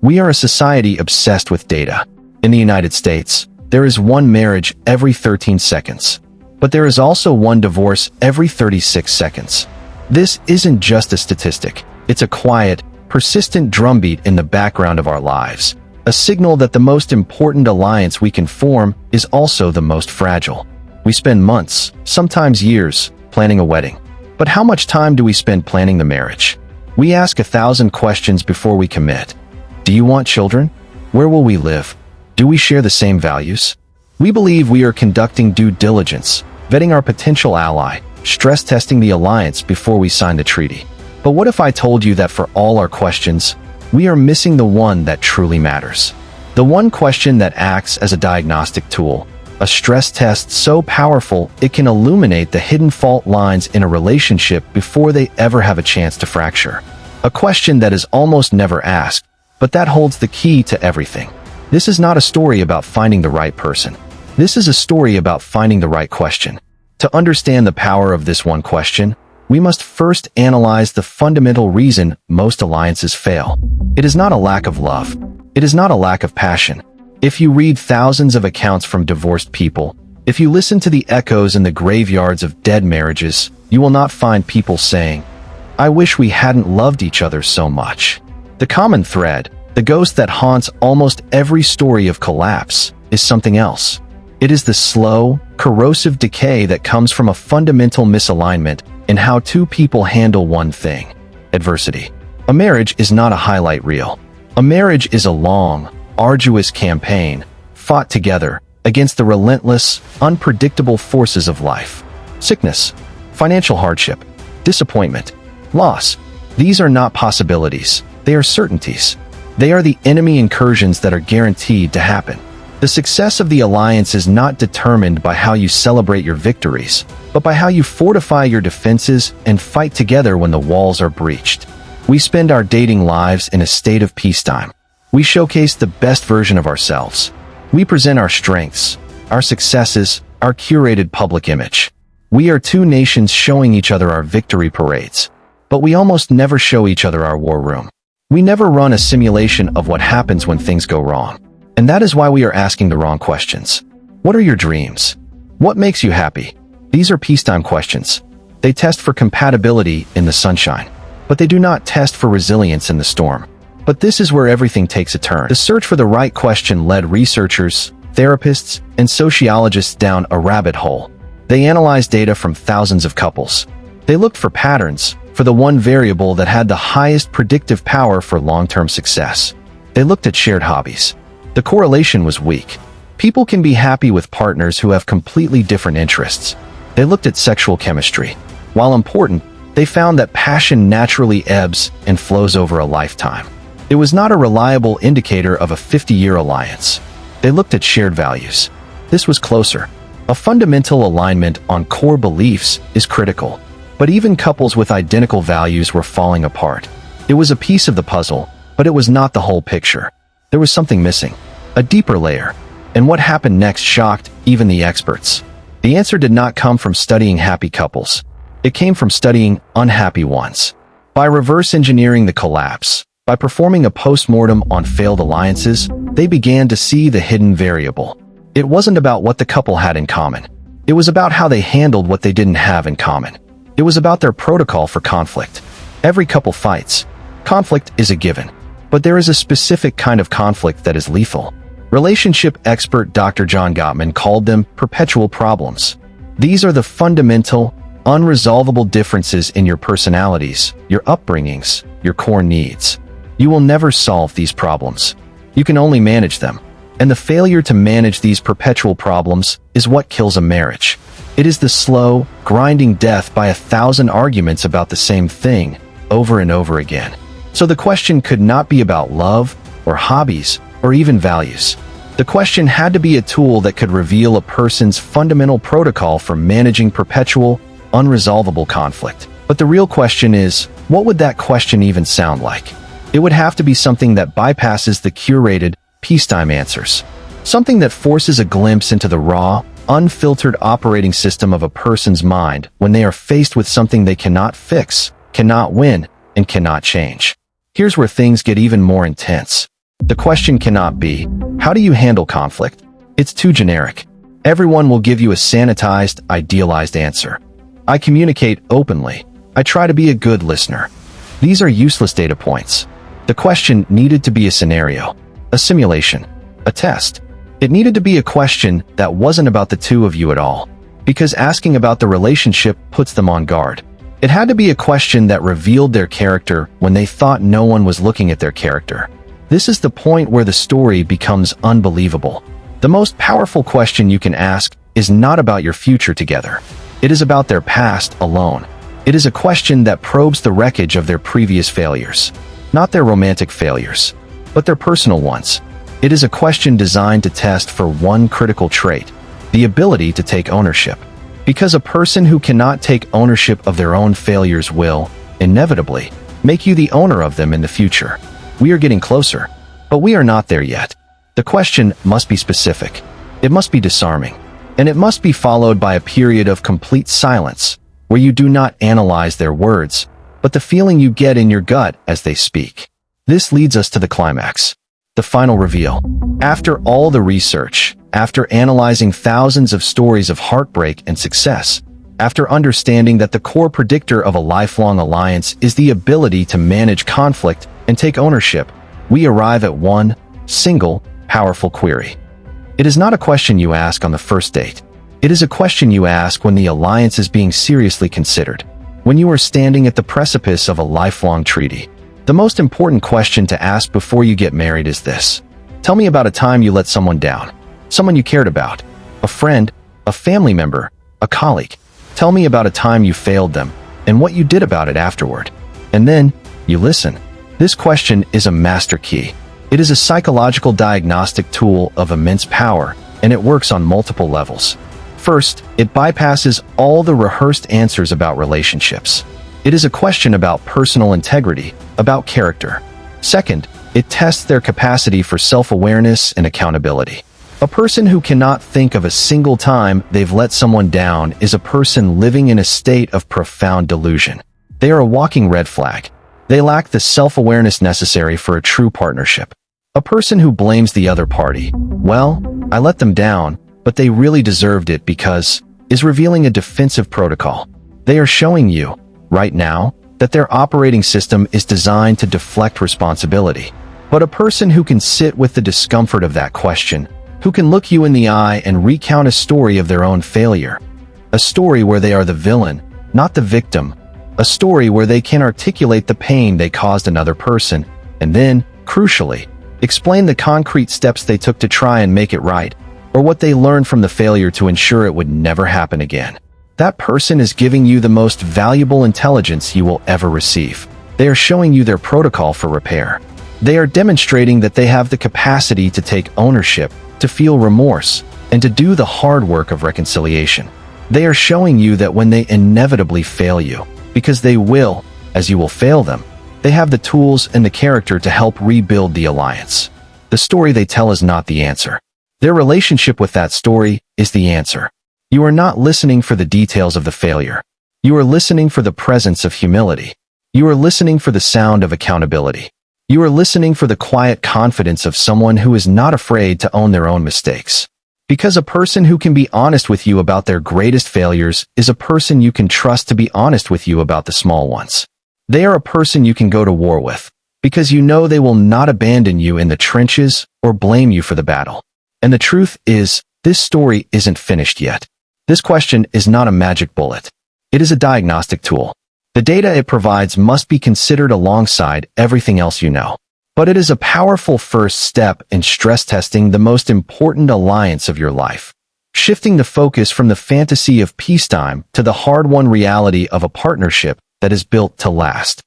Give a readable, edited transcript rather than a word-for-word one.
We are a society obsessed with data. In the United States, there is one marriage every 13 seconds. But there is also one divorce every 36 seconds. This isn't just a statistic. It's a quiet, persistent drumbeat in the background of our lives. A signal that the most important alliance we can form is also the most fragile. We spend months, sometimes years, planning a wedding. But how much time do we spend planning the marriage? We ask 1,000 questions before we commit. Do you want children? Where will we live? Do we share the same values? We believe we are conducting due diligence, vetting our potential ally, stress testing the alliance before we sign the treaty. But what if I told you that for all our questions, we are missing the one that truly matters? The one question that acts as a diagnostic tool, a stress test so powerful it can illuminate the hidden fault lines in a relationship before they ever have a chance to fracture. A question that is almost never asked, but that holds the key to everything. This is not a story about finding the right person. This is a story about finding the right question. To understand the power of this one question, we must first analyze the fundamental reason most alliances fail. It is not a lack of love. It is not a lack of passion. If you read thousands of accounts from divorced people, if you listen to the echoes in the graveyards of dead marriages, you will not find people saying, "I wish we hadn't loved each other so much." The common thread, the ghost that haunts almost every story of collapse, is something else. It is the slow, corrosive decay that comes from a fundamental misalignment in how two people handle one thing: adversity. A marriage is not a highlight reel. A marriage is a long, arduous campaign, fought together against the relentless, unpredictable forces of life. Sickness, financial hardship, disappointment, loss. These are not possibilities. They are certainties. They are the enemy incursions that are guaranteed to happen. The success of the alliance is not determined by how you celebrate your victories, but by how you fortify your defenses and fight together when the walls are breached. We spend our dating lives in a state of peacetime. We showcase the best version of ourselves. We present our strengths, our successes, our curated public image. We are two nations showing each other our victory parades. But we almost never show each other our war room. We never run a simulation of what happens when things go wrong. And that is why we are asking the wrong questions. What are your dreams? What makes you happy? These are peacetime questions. They test for compatibility in the sunshine, but they do not test for resilience in the storm. But this is where everything takes a turn. The search for the right question led researchers, therapists, and sociologists down a rabbit hole. They analyzed data from thousands of couples. They looked for patterns, for the one variable that had the highest predictive power for long-term success. They looked at shared hobbies. The correlation was weak. People can be happy with partners who have completely different interests. They looked at sexual chemistry. While important, they found that passion naturally ebbs and flows over a lifetime. It was not a reliable indicator of a 50-year alliance. They looked at shared values. This was closer. A fundamental alignment on core beliefs is critical. But even couples with identical values were falling apart. It was a piece of the puzzle, but it was not the whole picture. There was something missing, a deeper layer. And what happened next shocked even the experts. The answer did not come from studying happy couples. It came from studying unhappy ones. By reverse engineering the collapse, by performing a post-mortem on failed alliances, they began to see the hidden variable. It wasn't about what the couple had in common. It was about how they handled what they didn't have in common. It was about their protocol for conflict. Every couple fights. Conflict is a given. But there is a specific kind of conflict that is lethal. Relationship expert Dr. John Gottman called them perpetual problems. These are the fundamental, unresolvable differences in your personalities, your upbringings, your core needs. You will never solve these problems. You can only manage them. And the failure to manage these perpetual problems is what kills a marriage. It is the slow, grinding death by 1,000 arguments about the same thing, over and over again. So the question could not be about love, or hobbies, or even values. The question had to be a tool that could reveal a person's fundamental protocol for managing perpetual, unresolvable conflict. But the real question is, what would that question even sound like? It would have to be something that bypasses the curated, peacetime answers. Something that forces a glimpse into the raw, unfiltered operating system of a person's mind when they are faced with something they cannot fix, cannot win, and cannot change. Here's where things get even more intense. The question cannot be, how do you handle conflict? It's too generic. Everyone will give you a sanitized, idealized answer. I communicate openly. I try to be a good listener. These are useless data points. The question needed to be a scenario, a simulation, a test. It needed to be a question that wasn't about the two of you at all, because asking about the relationship puts them on guard. It had to be a question that revealed their character when they thought no one was looking at their character. This is the point where the story becomes unbelievable. The most powerful question you can ask is not about your future together. It is about their past alone. It is a question that probes the wreckage of their previous failures. Not their romantic failures, but their personal ones. It is a question designed to test for one critical trait, the ability to take ownership. Because a person who cannot take ownership of their own failures will, inevitably, make you the owner of them in the future. We are getting closer, but we are not there yet. The question must be specific. It must be disarming. And it must be followed by a period of complete silence, where you do not analyze their words, but the feeling you get in your gut as they speak. This leads us to the climax, the final reveal. After all the research, after analyzing thousands of stories of heartbreak and success, after understanding that the core predictor of a lifelong alliance is the ability to manage conflict and take ownership, we arrive at one single, powerful query. It is not a question you ask on the first date. It is a question you ask when the alliance is being seriously considered, when you are standing at the precipice of a lifelong treaty. The most important question to ask before you get married is this. Tell me about a time you let someone down, someone you cared about, a friend, a family member, a colleague. Tell me about a time you failed them and what you did about it afterward. And then, you listen. This question is a master key. It is a psychological diagnostic tool of immense power, and it works on multiple levels. First, it bypasses all the rehearsed answers about relationships. It is a question about personal integrity, about character. Second, it tests their capacity for self-awareness and accountability. A person who cannot think of a single time they've let someone down is a person living in a state of profound delusion. They are a walking red flag. They lack the self-awareness necessary for a true partnership. A person who blames the other party, well, I let them down, but they really deserved it because, is revealing a defensive protocol. They are showing you, right now, that their operating system is designed to deflect responsibility. But a person who can sit with the discomfort of that question, who can look you in the eye and recount a story of their own failure, a story where they are the villain, not the victim, a story where they can articulate the pain they caused another person, and then, crucially, explain the concrete steps they took to try and make it right, or what they learned from the failure to ensure it would never happen again. That person is giving you the most valuable intelligence you will ever receive. They are showing you their protocol for repair. They are demonstrating that they have the capacity to take ownership, to feel remorse, and to do the hard work of reconciliation. They are showing you that when they inevitably fail you, because they will, as you will fail them, they have the tools and the character to help rebuild the alliance. The story they tell is not the answer. Their relationship with that story is the answer. You are not listening for the details of the failure. You are listening for the presence of humility. You are listening for the sound of accountability. You are listening for the quiet confidence of someone who is not afraid to own their own mistakes. Because a person who can be honest with you about their greatest failures is a person you can trust to be honest with you about the small ones. They are a person you can go to war with, because you know they will not abandon you in the trenches or blame you for the battle. And the truth is, this story isn't finished yet. This question is not a magic bullet. It is a diagnostic tool. The data it provides must be considered alongside everything else you know. But it is a powerful first step in stress testing the most important alliance of your life, shifting the focus from the fantasy of peacetime to the hard-won reality of a partnership that is built to last.